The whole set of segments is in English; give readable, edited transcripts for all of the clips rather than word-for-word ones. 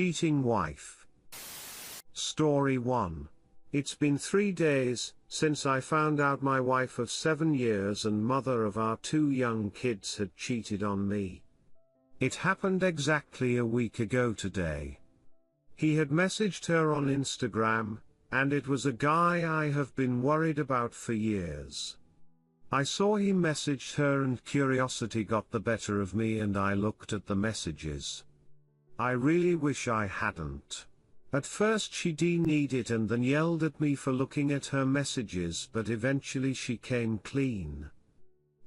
cheating wife. Story 1. It's been 3 days since I found out my wife of 7 years and mother of our 2 young kids had cheated on me. It happened exactly a week ago today. He had messaged her on Instagram, and it was a guy I have been worried about for years. I saw he messaged her and curiosity got the better of me and I looked at the messages. I really wish I hadn't. At first she denied it and then yelled at me for looking at her messages, but eventually she came clean.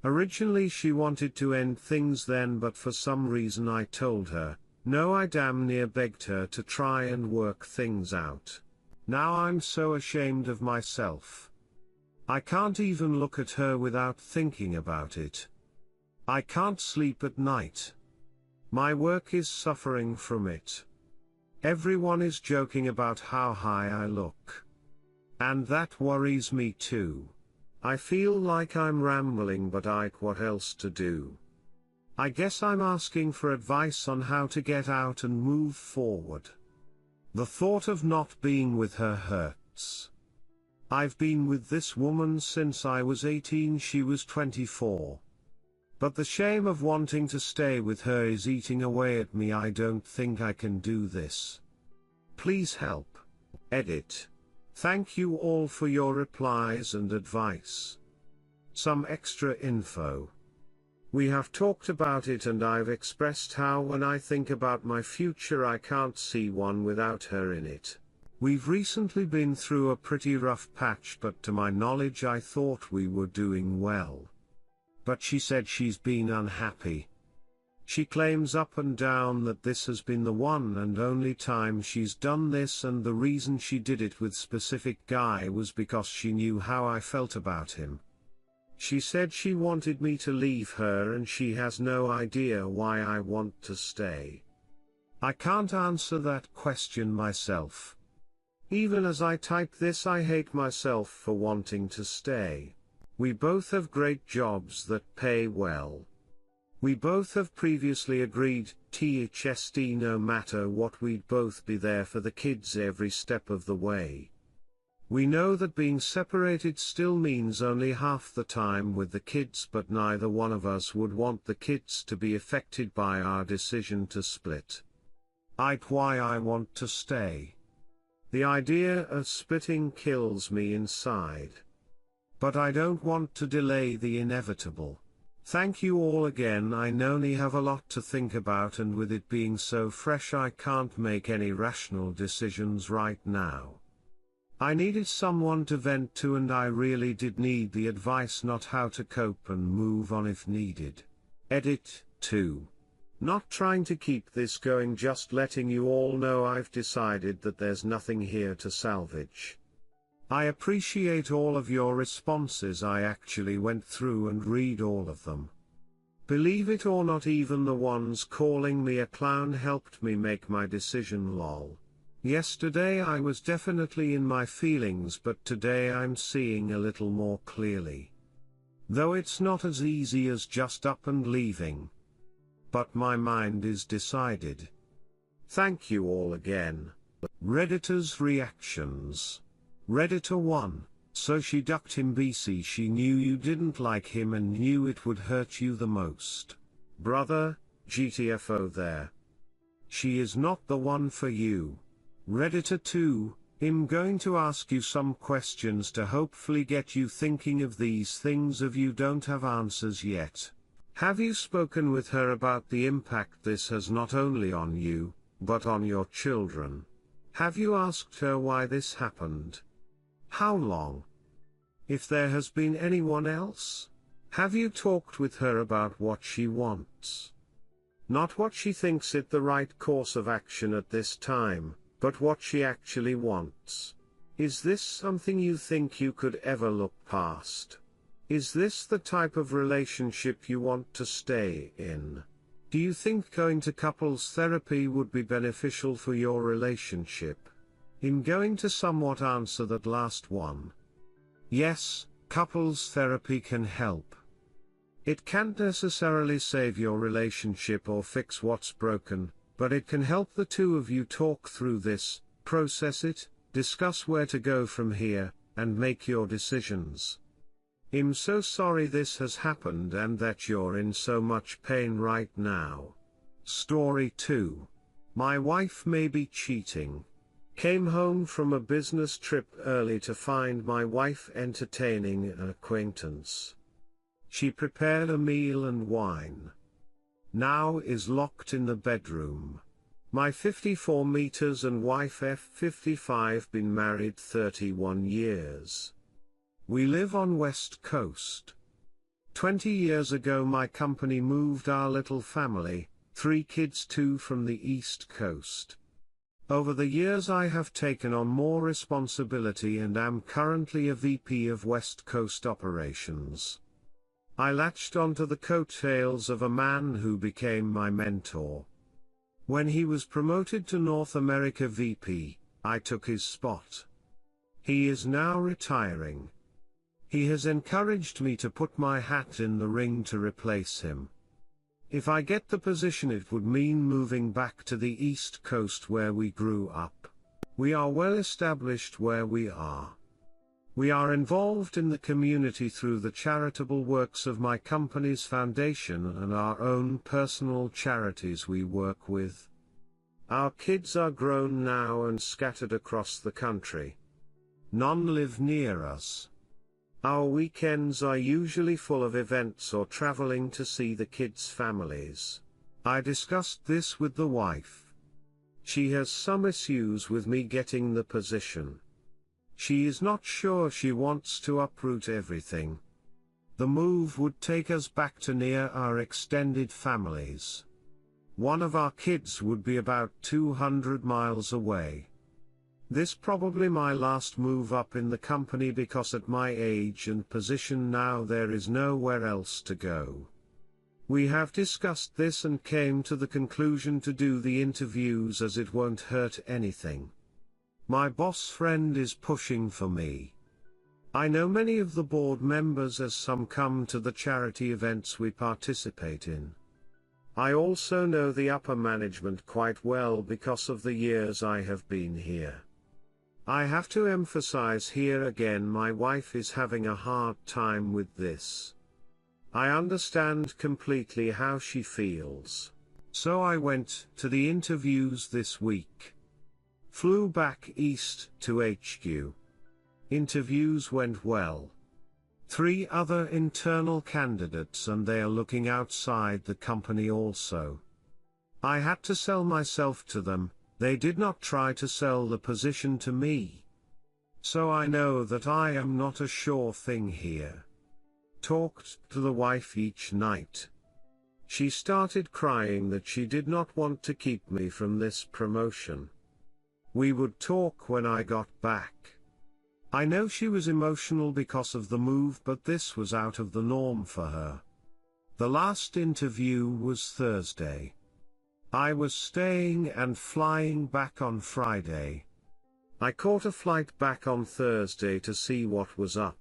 Originally she wanted to end things then, but for some reason I told her no. I damn near begged her to try and work things out. Now I'm so ashamed of myself. I can't even look at her without thinking about it. I can't sleep at night. My work is suffering from it. Everyone is joking about how high I look. And that worries me too. I feel like I'm rambling, but what else to do? I guess I'm asking for advice on how to get out and move forward. The thought of not being with her hurts. I've been with this woman since I was 18, she was 24. But the shame of wanting to stay with her is eating away at me. I don't think I can do this. Please help. Edit. Thank you all for your replies and advice. Some extra info. We have talked about it and I've expressed how when I think about my future I can't see one without her in it. We've recently been through a pretty rough patch, but to my knowledge I thought we were doing well. But she said she's been unhappy. She claims up and down that this has been the one and only time she's done this, and the reason she did it with specific guy was because she knew how I felt about him. She said she wanted me to leave her and she has no idea why I want to stay. I can't answer that question myself. Even as I type this I hate myself for wanting to stay. We both have great jobs that pay well. We both have previously agreed, THSD, no matter what we'd both be there for the kids every step of the way. We know that being separated still means only half the time with the kids, but neither one of us would want the kids to be affected by our decision to split. Why I want to stay. The idea of splitting kills me inside. But I don't want to delay the inevitable. Thank you all again. I only have a lot to think about, and with it being so fresh I can't make any rational decisions right now. I needed someone to vent to, and I really did need the advice, not how to cope and move on if needed. Edit 2. Not trying to keep this going, just letting you all know I've decided that there's nothing here to salvage. I appreciate all of your responses. I actually went through and read all of them. Believe it or not, even the ones calling me a clown helped me make my decision. Lol. Yesterday I was definitely in my feelings, but today I'm seeing a little more clearly. Though it's not as easy as just up and leaving. But my mind is decided. Thank you all again. Redditors' reactions. Redditor 1. So she ducked him. BC, she knew you didn't like him and knew it would hurt you the most. Brother, GTFO there. She is not the one for you. Redditor 2. I'm going to ask you some questions to hopefully get you thinking of these things if you don't have answers yet. Have you spoken with her about the impact this has not only on you, but on your children? Have you asked her why this happened? How long? If there has been anyone else? Have you talked with her about what she wants? Not what she thinks it the right course of action at this time, but what she actually wants. Is this something you think you could ever look past? Is this the type of relationship you want to stay in? Do you think going to couples therapy would be beneficial for your relationship? I'm going to somewhat answer that last one. Yes, couples therapy can help. It can't necessarily save your relationship or fix what's broken, but it can help the two of you talk through this, process it, discuss where to go from here, and make your decisions. I'm so sorry this has happened and that you're in so much pain right now. Story 2. My wife may be cheating. Came home from a business trip early to find my wife entertaining an acquaintance. She prepared a meal and wine. Now is locked in the bedroom. My 54 meters and wife F55 been married 31 years. We live on West Coast. 20 years ago my company moved our little family, 3 kids, 2 from the East Coast. Over the years I have taken on more responsibility and am currently a VP of West Coast operations. I latched onto the coattails of a man who became my mentor. When he was promoted to North America VP, I took his spot. He is now retiring. He has encouraged me to put my hat in the ring to replace him. If I get the position it would mean moving back to the East Coast where we grew up. We are well established where we are. We are involved in the community through the charitable works of my company's foundation and our own personal charities we work with. Our kids are grown now and scattered across the country. None live near us. Our weekends are usually full of events or traveling to see the kids' families. I discussed this with the wife. She has some issues with me getting the position. She is not sure she wants to uproot everything. The move would take us back to near our extended families. One of our kids would be about 200 miles away. This probably my last move up in the company because at my age and position now there is nowhere else to go. We have discussed this and came to the conclusion to do the interviews as it won't hurt anything. My boss friend is pushing for me. I know many of the board members as some come to the charity events we participate in. I also know the upper management quite well because of the years I have been here. I have to emphasize here again my wife is having a hard time with this. I understand completely how she feels. So I went to the interviews this week. Flew back east to HQ. Interviews went well. 3 other internal candidates and they are looking outside the company also. I had to sell myself to them, they did not try to sell the position to me. So I know that I am not a sure thing here. Talked to the wife each night. She started crying that she did not want to keep me from this promotion. We would talk when I got back. I know she was emotional because of the move, but this was out of the norm for her. The last interview was Thursday. I was staying and flying back on Friday. I caught a flight back on Thursday to see what was up.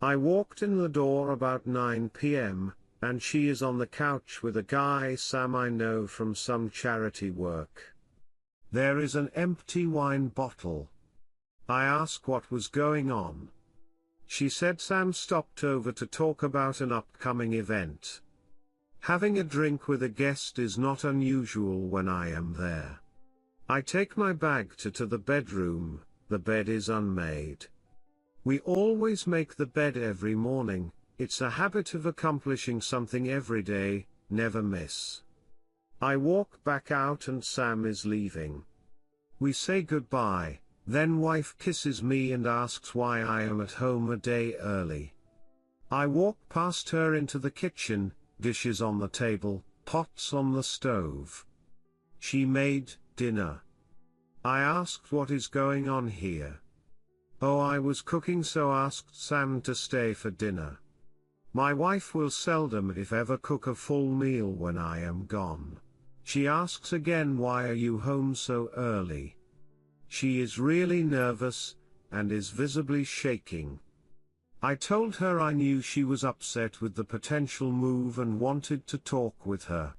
I walked in the door about 9 p.m., and she is on the couch with a guy Sam I know from some charity work. There is an empty wine bottle. I asked what was going on. She said Sam stopped over to talk about an upcoming event. Having a drink with a guest is not unusual when I am there. I take my bag to the bedroom, the bed is unmade. We always make the bed every morning, it's a habit of accomplishing something every day, never miss. I walk back out and Sam is leaving. We say goodbye, then wife kisses me and asks why I am at home a day early. I walk past her into the kitchen, dishes on the table, pots on the stove. She made dinner. I asked what is going on here. Oh, I was cooking, so asked Sam to stay for dinner. My wife will seldom if ever cook a full meal when I am gone. She asks again, why are you home so early? She is really nervous, and is visibly shaking. I told her I knew she was upset with the potential move and wanted to talk with her.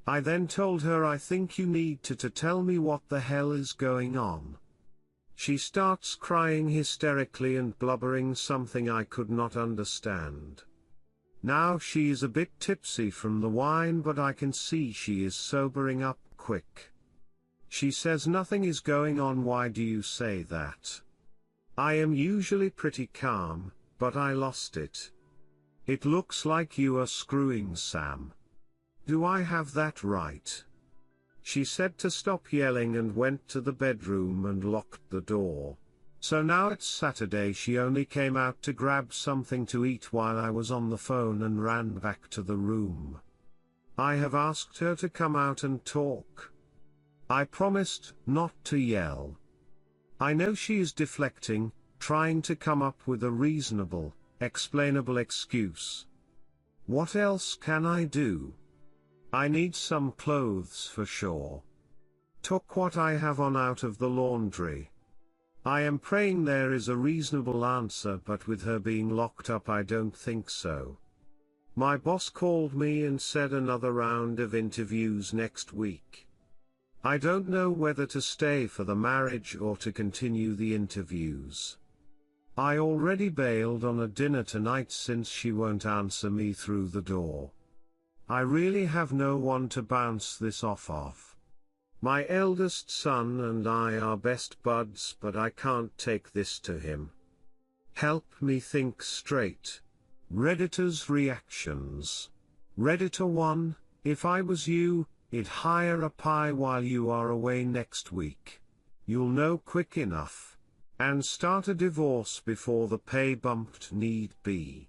I then told her I think you need to tell me what the hell is going on. She starts crying hysterically and blubbering something I could not understand. Now she is a bit tipsy from the wine, but I can see she is sobering up quick. She says nothing is going on. Why do you say that? I am usually pretty calm, but I lost it. It looks like you are screwing Sam. Do I have that right? She said to stop yelling and went to the bedroom and locked the door. So now it's Saturday. She only came out to grab something to eat while I was on the phone and ran back to the room. I have asked her to come out and talk. I promised not to yell. I know she is deflecting, trying to come up with a reasonable, explainable excuse. What else can I do? I need some clothes for sure. Took what I have on out of the laundry. I am praying there is a reasonable answer, but with her being locked up I don't think so. My boss called me and said another round of interviews next week. I don't know whether to stay for the marriage or to continue the interviews. I already bailed on a dinner tonight since she won't answer me through the door. I really have no one to bounce this off of. My eldest son and I are best buds, but I can't take this to him. Help me think straight. Redditors' reactions. Redditor 1, if I was you, I'd hire a pie while you are away next week. You'll know quick enough. And start a divorce before the pay bumped need be.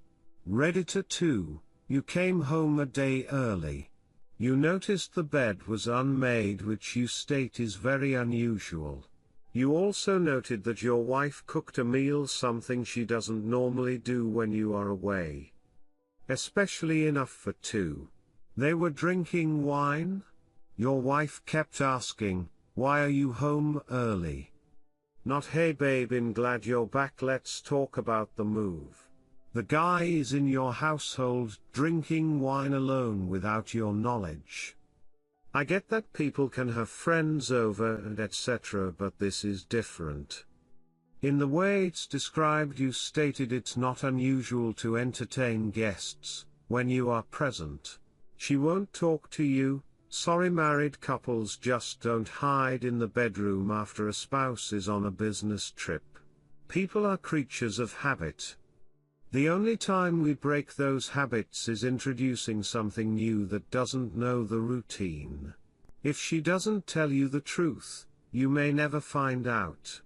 Redditor 2, you came home a day early. You noticed the bed was unmade, which you state is very unusual. You also noted that your wife cooked a meal, something she doesn't normally do when you are away. Especially enough for two. They were drinking wine? Your wife kept asking, why are you home early? Not hey babe, I'm glad you're back, let's talk about the move. The guy is in your household drinking wine alone without your knowledge. I get that people can have friends over and etc., but this is different. In the way it's described, you stated it's not unusual to entertain guests when you are present. She won't talk to you. Sorry, married couples just don't hide in the bedroom after a spouse is on a business trip. People are creatures of habit. The only time we break those habits is introducing something new that doesn't know the routine. If she doesn't tell you the truth, you may never find out.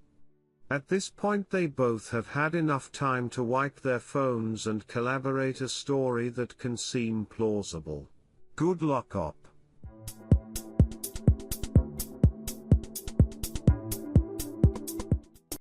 At this point they both have had enough time to wipe their phones and collaborate a story that can seem plausible. Good luck op.